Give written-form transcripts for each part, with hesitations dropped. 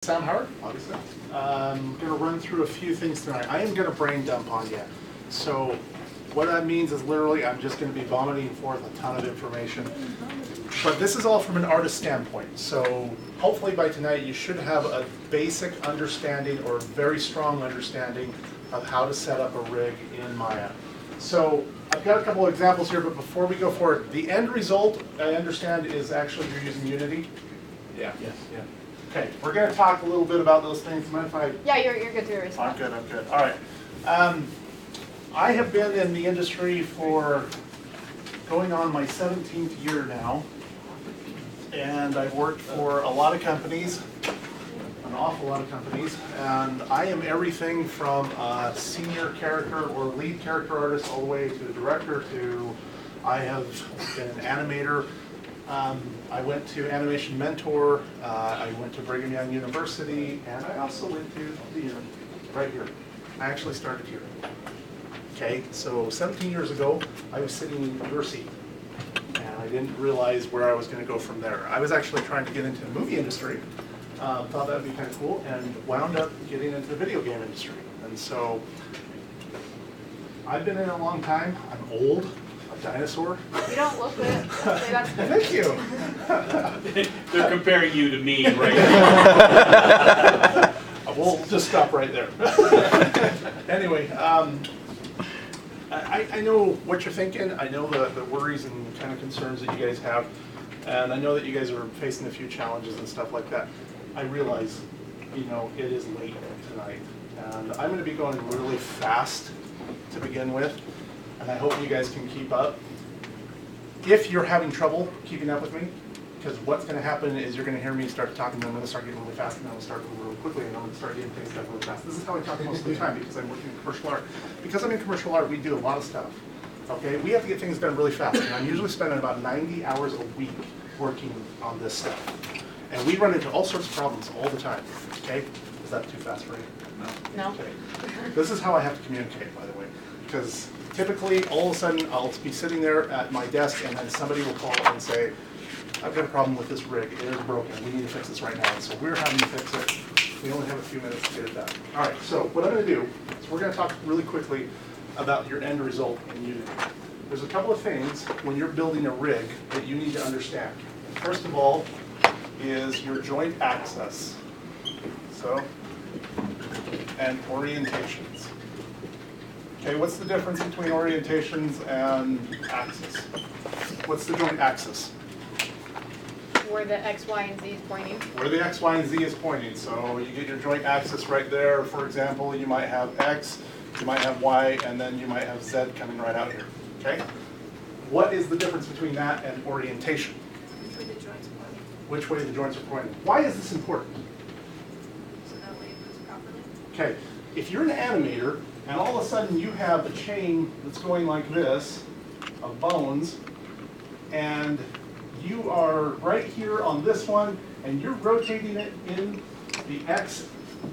Sam Howard, obviously. I'm going to run through a few things tonight. I am going to brain dump on you. So what that means is literally I'm just going to be vomiting forth a ton of information. But this is all from an artist standpoint. So hopefully by tonight you should have a basic understanding or a very strong understanding of how to set up a rig in Maya. So I've got a couple of examples here, but before we go forward, the end result, I understand, is actually you're using Unity? Yeah. Yes. Yeah. Okay, we're going to talk a little bit about those things. Mind if I? Yeah, you're good to respond. I'm good. All right. I have been in the industry for going on my 17th year now, and I've worked for a lot of companies, an awful lot of companies, and I am everything from a senior character or lead character artist all the way to a director to I have been an animator. I went to Animation Mentor, I went to Brigham Young University, and I also went to the right here. I actually started here. Okay, so 17 years ago, I was sitting in your seat, and I didn't realize where I was going to go from there. I was actually trying to get into the movie industry, thought that would be kind of cool, and wound up getting into the video game industry. And so, I've been in it a long time. I'm old. Dinosaur. You don't look it. Thank you. They're comparing you to me right now. We'll just stop right there. Anyway, I know what you're thinking. I know the worries and kind of concerns that you guys have. And I know that you guys are facing a few challenges and stuff like that. I realize, you know, it is late tonight. And I'm going to be going really fast to begin with. And I hope you guys can keep up. If you're having trouble keeping up with me, because what's going to happen is you're going to hear me start talking, and I'm going to start getting really fast, and then I'm going to start moving really quickly, and I'm going to start getting things done really fast. This is how I talk most of the time, because I'm working in commercial art. Because I'm in commercial art, we do a lot of stuff. Okay, we have to get things done really fast, and I'm usually spending about 90 hours a week working on this stuff. And we run into all sorts of problems all the time. Okay, is that too fast for you? No. Okay. This is how I have to communicate, by the way, because typically, all of a sudden, I'll be sitting there at my desk, and then somebody will call and say, I've got a problem with this rig. It is broken. We need to fix this right now. And so we're having to fix it. We only have a few minutes to get it done. All right, so what I'm going to do is we're going to talk really quickly about your end result in Unity. There's a couple of things when you're building a rig that you need to understand. First of all is your joint access. So, and orientations. Okay, what's the difference between orientations and axis? What's the joint axis? Where the X, Y, and Z is pointing. Where the X, Y, and Z is pointing. So you get your joint axis right there. For example, you might have X, you might have Y, and then you might have Z coming right out here. Okay? What is the difference between that and orientation? Which way the joints are pointing. Which way the joints are pointing. Why is this important? So that way it moves properly. Okay, if you're an animator, and all of a sudden you have a chain that's going like this, of bones, and you are right here on this one, and you're rotating it in the X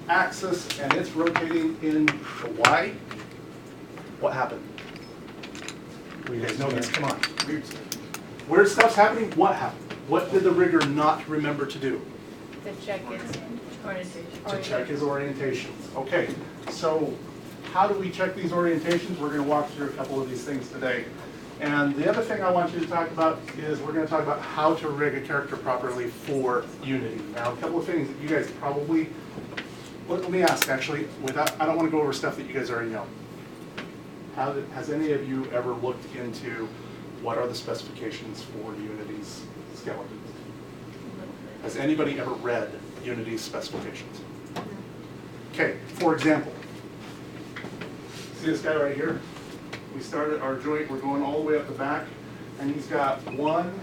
axis, and it's rotating in the Y, what happened? You guys know this, come on. Weird stuff's happening, what happened? What did the rigger not remember to do? To check its orientation. To check his orientations. Okay, so how do we check these orientations? We're going to walk through a couple of these things today. And the other thing I want you to talk about is we're going to talk about how to rig a character properly for Unity. Now, a couple of things that you guys probably, let me ask actually, I don't want to go over stuff that you guys already know. Has any of you ever looked into what are the specifications for Unity's skeletons? Has anybody ever read Unity's specifications? Okay, for example, see this guy right here? We started our joint, we're going all the way up the back, and he's got 1,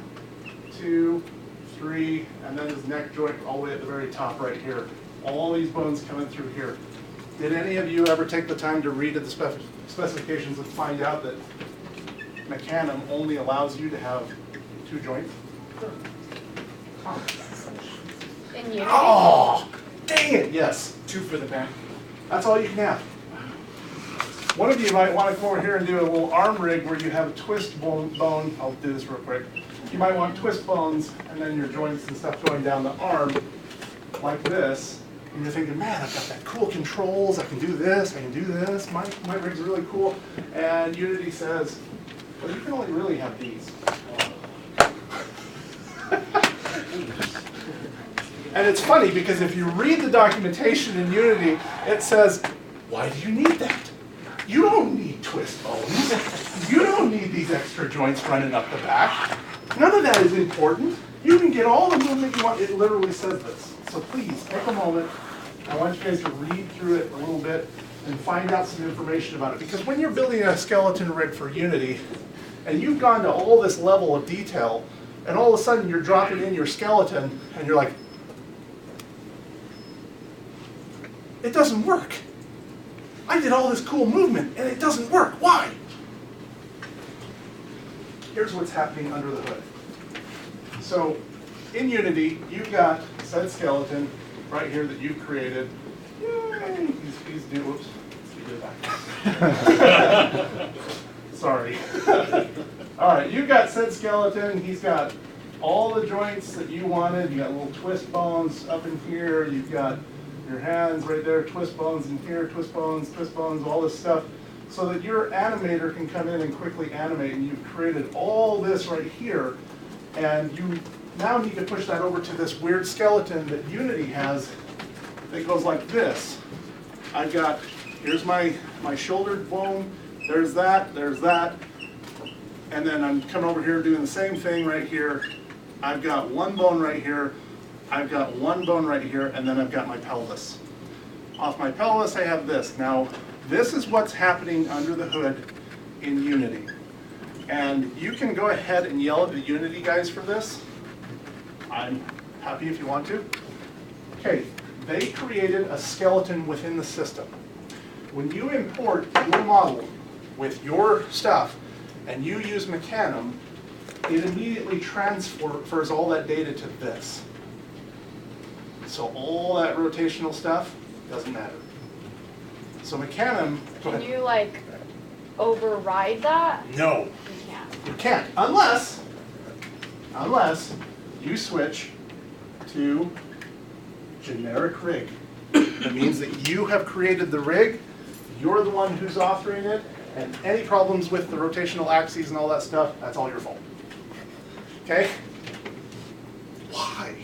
2, 3, and then his neck joint all the way at the very top right here. All these bones coming through here. Did any of you ever take the time to read the specifications and find out that Mecanum only allows you to have 2 joints? In Unity? Oh, dang it, yes. 2 for the back. That's all you can have. One of you might want to come over here and do a little arm rig where you have a twist bone. I'll do this real quick. You might want twist bones and then your joints and stuff going down the arm like this. and you're thinking, man, I've got that cool controls, I can do this, I can do this, my rig's really cool. And Unity says, well, you can only really have these. And it's funny because if you read the documentation in Unity, it says, why do you need that? You don't need twist bones. You don't need these extra joints running up the back. None of that is important. You can get all the movement you want. It literally says this. So please, take a moment. I want you guys to read through it a little bit and find out some information about it. Because when you're building a skeleton rig for Unity, and you've gone to all this level of detail, and all of a sudden you're dropping in your skeleton, and you're like, it doesn't work. I did all this cool movement, and it doesn't work. Why? Here's what's happening under the hood. So, in Unity, you've got said skeleton right here that you've created. Yay! Whoops. Let's do that. Sorry. All right, you've got said skeleton. He's got all the joints that you wanted. You got little twist bones up in here. You've got your hands right there, twist bones in here, twist bones, all this stuff, so that your animator can come in and quickly animate. And you've created all this right here, and you now need to push that over to this weird skeleton that Unity has that goes like this. I've got, here's my shoulder bone, there's that, and then I'm coming over here doing the same thing right here. I've got one bone right here, I've got one bone right here, and then I've got my pelvis. Off my pelvis, I have this. Now, this is what's happening under the hood in Unity. And you can go ahead and yell at the Unity guys for this. I'm happy if you want to. Okay, they created a skeleton within the system. When you import your model with your stuff, and you use Mecanum, it immediately transfers all that data to this. So all that rotational stuff doesn't matter. So Mecanum, go Can ahead. you like override that? No, You can't. you can't, unless you switch to generic rig. That means that you have created the rig, you're the one who's authoring it, and any problems with the rotational axes and all that stuff, that's all your fault. Okay? Why?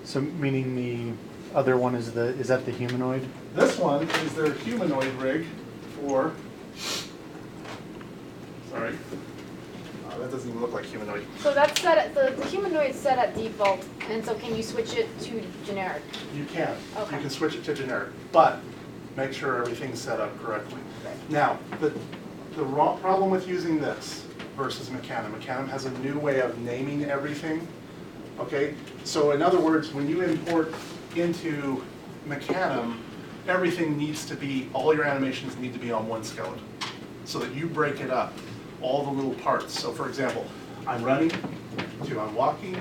So meaning the other one is that the humanoid? This one is their humanoid rig for, sorry, that doesn't even look like humanoid. So that's set at, the humanoid's set at default, and so can you switch it to generic? You can. Okay. You can switch it to generic, but make sure everything's set up correctly. Now, the problem with using this versus Mecanum, Mecanum has a new way of naming everything. Okay, so in other words, when you import into Mecanum, everything needs to be, all your animations need to be on one skeleton, so that you break it up, all the little parts. So for example, I'm running, to I'm walking,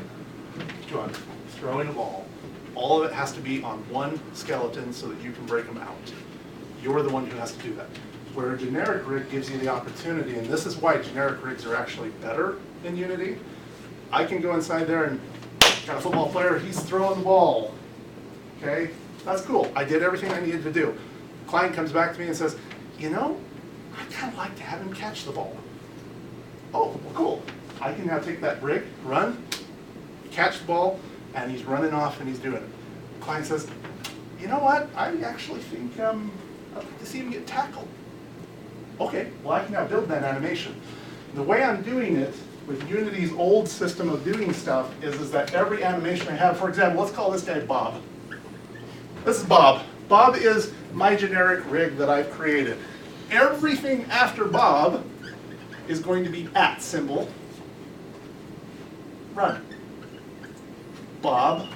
to I'm throwing a ball. All of it has to be on one skeleton so that you can break them out. You're the one who has to do that. Where a generic rig gives you the opportunity, and this is why generic rigs are actually better in Unity. I can go inside there and got a football player, he's throwing the ball. Okay, that's cool. I did everything I needed to do. Client comes back to me and says, you know, I kind of like to have him catch the ball. Oh, well, cool. I can now take that rig, run, catch the ball, and he's running off and he's doing it. Client says, you know what, I actually think I'd like to see him get tackled. Okay, well I can now build that animation. The way I'm doing it with Unity's old system of doing stuff is that every animation I have, for example, let's call this guy Bob. This is Bob. Bob is my generic rig that I've created. Everything after Bob is going to be @ symbol, run. Bob,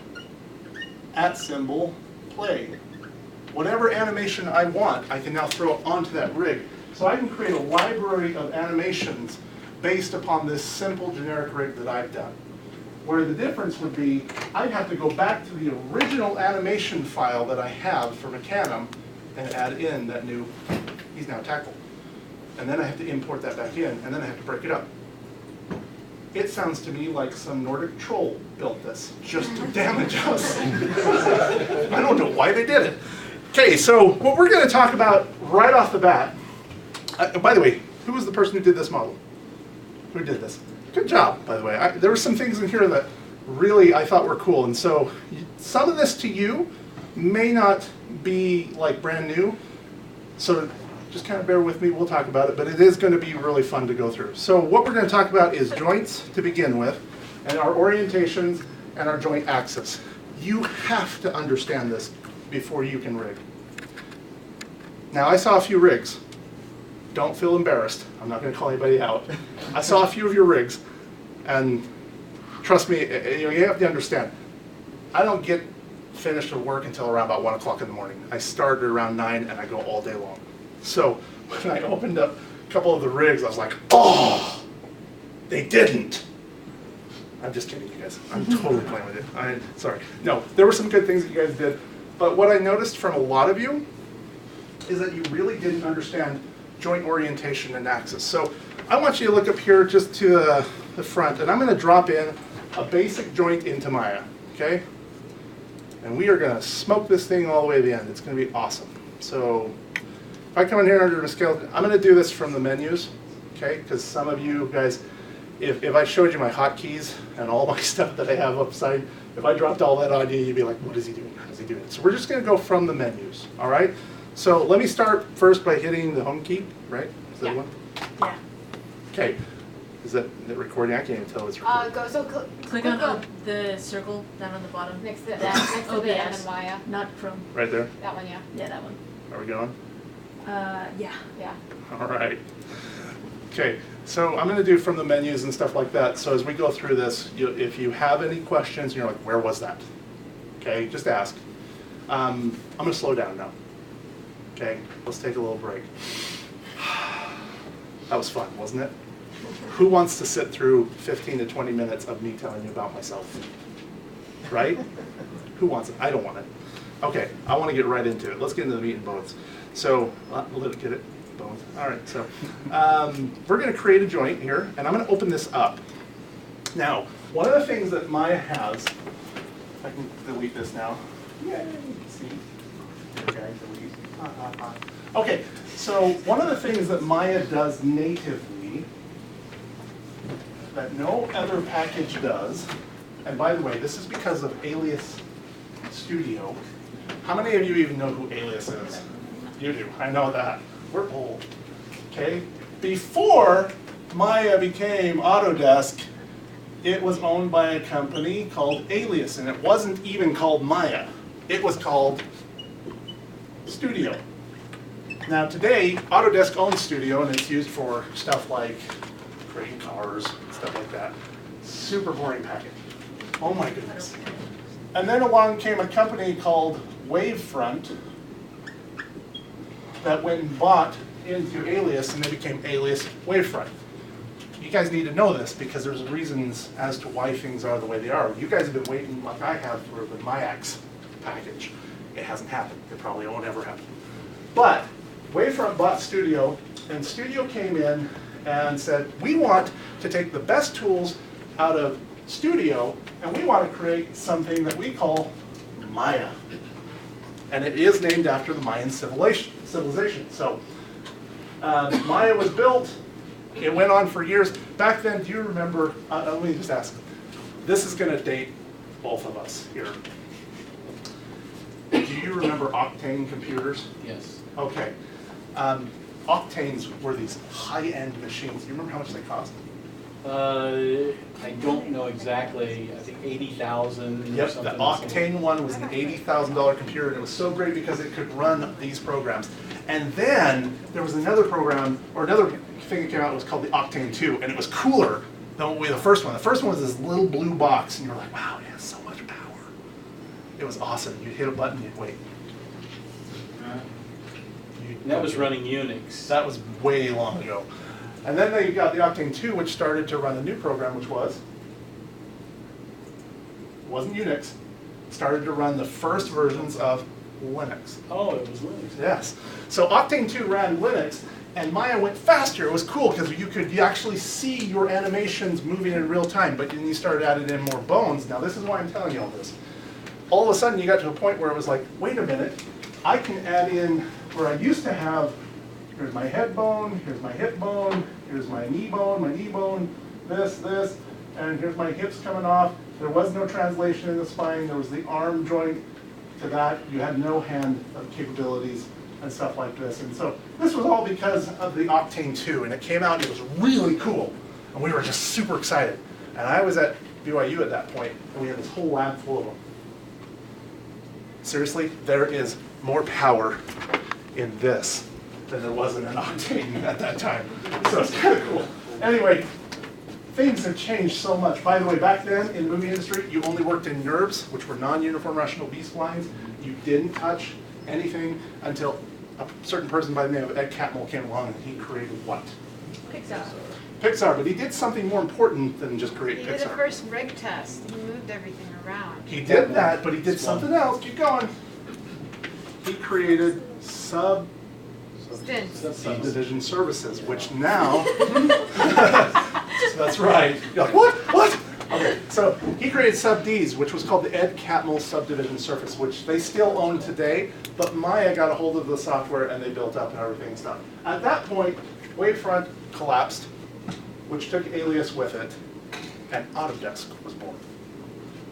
@ symbol, play. Whatever animation I want, I can now throw onto that rig. So I can create a library of animations based upon this simple generic rig that I've done. Where the difference would be, I'd have to go back to the original animation file that I have for Mecanum and add in that new, he's now tackled. And then I have to import that back in, and then I have to break it up. it sounds to me like some Nordic troll built this just to damage us. I don't know why they did it. Okay, so what we're going to talk about right off the bat, by the way, who was the person who did this model? Who did this? Good job, by the way. There were some things in here that really I thought were cool, and so some of this to you may not be like brand new, so just kind of bear with me, we'll talk about it, but it is going to be really fun to go through. So what we're going to talk about is joints to begin with, and our orientations and our joint axis. You have to understand this before you can rig. Now I saw a few rigs. Don't feel embarrassed. I'm not going to call anybody out. I saw a few of your rigs, and trust me, you have to understand, I don't get finished with work until around about 1 o'clock in the morning. I start at around 9 and I go all day long. So when I opened up a couple of the rigs, I was like, oh, they didn't. I'm just kidding, you guys. I'm totally playing with it. Sorry. No, there were some good things that you guys did, but what I noticed from a lot of you is that you really didn't understand joint orientation and axis. So I want you to look up here just to the front, and I'm going to drop in a basic joint into Maya, okay? And we are going to smoke this thing all the way to the end. It's going to be awesome. So if I come in here under the scale, I'm going to do this from the menus, okay? Because some of you guys, if I showed you my hotkeys and all my stuff that I have upside, if I dropped all that on you, you'd be like, what is he doing? How is he doing it? So we're just going to go from the menus, all right? So let me start first by hitting the home key, right? Is that Yeah. one? Yeah. Okay. Is that recording? I can't even tell it's recording. Click on the circle down on the bottom. next to That. next to the M OBS. and Maya. Not Chrome. Right there? That one, yeah. Yeah, that one. Are we going? Yeah. Yeah. All right. Okay, so I'm going to do from the menus and stuff like that. So as we go through this, if you have any questions, you're like, where was that? Okay, just ask. I'm going to slow down now. Okay, let's take a little break. That was fun, wasn't it? Who wants to sit through 15 to 20 minutes of me telling you about myself? Right? Who wants it? I don't want it. Okay, I want to get right into it. Let's get into the meat and bones. So, get it? Bones. All right, so we're going to create a joint here, and I'm going to open this up. Now, one of the things that Maya has, I can delete this now. Yay, see? Okay, delete. Okay, so one of the things that Maya does natively that no other package does, and by the way, this is because of Alias Studio. How many of you even know who Alias is? You do, I know that. We're old, okay? Before Maya became Autodesk, it was owned by a company called Alias, and it wasn't even called Maya. It was called Studio. Now today, Autodesk owns Studio, and it's used for stuff like creating cars, stuff like that. Super boring package. Oh my goodness. And then along came a company called Wavefront that went and bought into Alias, and they became Alias Wavefront. You guys need to know this because there's reasons as to why things are the way they are. You guys have been waiting, like I have, for the MyAx package. It hasn't happened. It probably won't ever happen. But Wavefront bought Studio, and Studio came in and said, we want to take the best tools out of Studio, and we want to create something that we call Maya. And it is named after the Mayan civilization. So Maya was built. It went on for years. Back then, do you remember, let me just ask, this is going to date both of us here. Do you remember Octane computers? Yes. Okay. Octanes were these high-end machines. Do you remember how much they cost? I don't know exactly. I think 80,000 or Yep, something. the Octane one was an $80,000 computer, and it was so great because it could run these programs. And then there was another program, or another thing that came out, was called the Octane 2, and it was cooler than the first one. The first one was this little blue box, and you're like, wow, it has so much power. It was awesome. You'd hit a button, you'd wait. And that was running Unix. That was way long ago. And then they got the Octane 2, which started to run a new program, which wasn't Unix, started to run the first versions of Linux. Oh, it was Linux. Yes. So Octane 2 ran Linux, and Maya went faster. It was cool because you actually see your animations moving in real time, but then you started adding in more bones. Now this is why I'm telling you all this. All of a sudden you got to a point where it was like, wait a minute, I can add in where I used to have, here's my head bone, here's my hip bone, here's my knee bone, this, and here's my hips coming off. There was no translation in the spine. There was the arm joint to that. You had no hand capabilities and stuff like this. And so this was all because of the Octane 2, and it came out and it was really cool. And we were just super excited. And I was at BYU at that point, and we had this whole lab full of them. Seriously, there is more power in this than there was in an Octane at that time. So it's kind of cool. Anyway, things have changed so much. By the way, back then in the movie industry, you only worked in NURBS, which were non-uniform rational B-splines. You didn't touch anything until a certain person by the name of Ed Catmull came along and he created what? Pixar. Pixar, but he did something more important than just create He Pixar. did the first rig test. He moved everything around. He did that, but he did something else. Keep going. He created subdivision services, which now, that's right. You're like, what? Okay, so he created sub-Ds, which was called the Ed Catmull Subdivision Surface, which they still own today, but Maya got a hold of the software and they built up and everything and stuff. At that point, Wavefront collapsed, which took Alias with it, and Autodesk was born.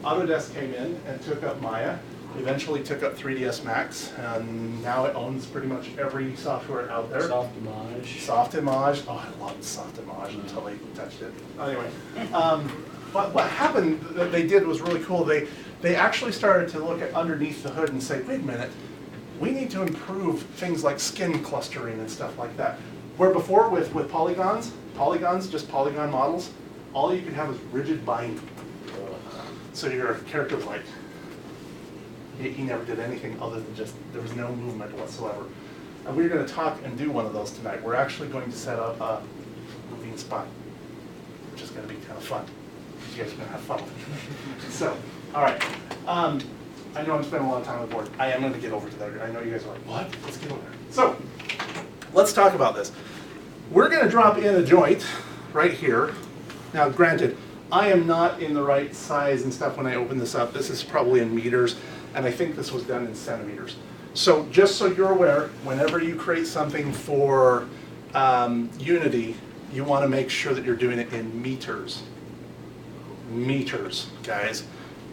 Autodesk came in and took up Maya, eventually took up 3ds Max, and now it owns pretty much every software out there. Softimage. Softimage. Oh, I loved Softimage until they touched it. Anyway, but what happened that they did was really cool. They actually started to look at underneath the hood and say, wait a minute, we need to improve things like skin clustering and stuff like that. Where before with polygons, just polygon models, all you could have was rigid binding. So your character was like, he never did anything other than just, there was no movement whatsoever. And we're going to talk and do one of those tonight. We're actually going to set up a moving spine, which is going to be kind of fun. You guys are going to have fun with it. So, all right. I know I'm spending a lot of time on the board. I am going to get over to there. I know you guys are like, what? Let's get over there. So, let's talk about this. We're going to drop in a joint right here. Now, granted, I am not in the right size and stuff when I open this up. This is probably in meters, and I think this was done in centimeters. So just so you're aware, whenever you create something for Unity, you want to make sure that you're doing it in meters. Meters, guys.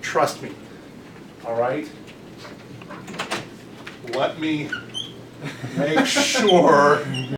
Trust me. All right? Let me make sure